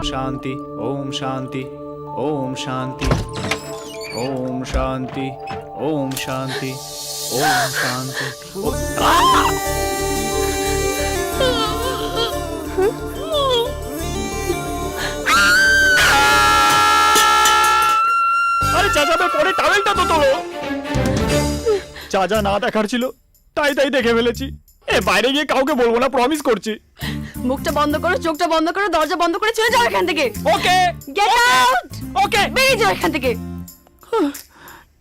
शांति ओम शांति ओम शांति ओम शांति ओम शांति ओम शांति। আরে চাচা পরে টাওয়েলটা তো তোলো। চাচা না দেখার ছিল তাই দেখে ফেলেছি। এ বাইরে গিয়ে কাউকে বলবো না, প্রমিস করছি। মুখটা বন্ধ করো, চোখটা বন্ধ করো, দরজা বন্ধ করে চলে যাও এখান থেকে। ওকে গেট আউট। ওকে বেরিয়ে যাও এখান থেকে।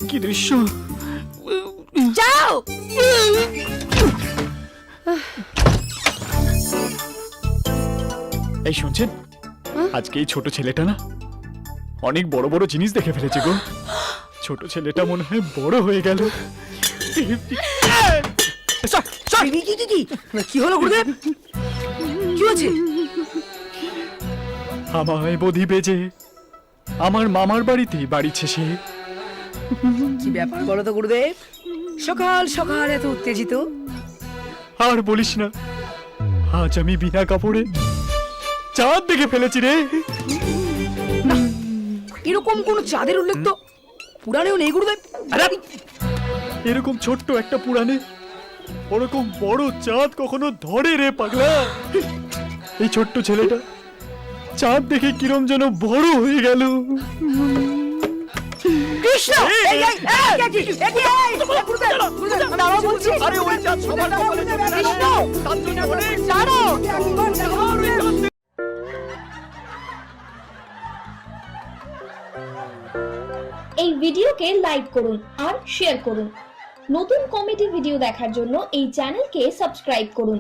কি দৃশ্য! যাও। এই শুনছেন, আজকে এই ছোট ছেলেটা না অনেক বড় বড় জিনিস দেখে ফেলেছে গো। ছোট ছেলেটা মনে হয় বড় হয়ে গেল। কি হলো গুরুদেব? কি হয়েছে? আমায় বধি বেজে আমার মামার বাড়িতে বাড়িছে সে। কি ব্যাপার বলো তো গুরুদেব, সকাল সকাল এত উত্তেজিত? আর বলিস না, আজ আমি বিনা কাপড়ে চাঁদ দেখে ফেলেছি রে। এরকম কোন চাঁদের উল্লেখ তো পুরাণেও নেই গুরুদেব। এরকম ছোট্ট একটা পুরাণে ওরকম বড় চাঁদ কখনো ধরে রে পাগলা। এই ছোট্ট ছেলেটা চাঁদ দেখে কিরম যেন বড় হয়ে গেল। কৃষ্ণ! এই ভিডিওকে লাইক করুন আর শেয়ার করুন। নতুন কমেডি ভিডিও দেখার জন্য এই চ্যানেলকে সাবস্ক্রাইব করুন।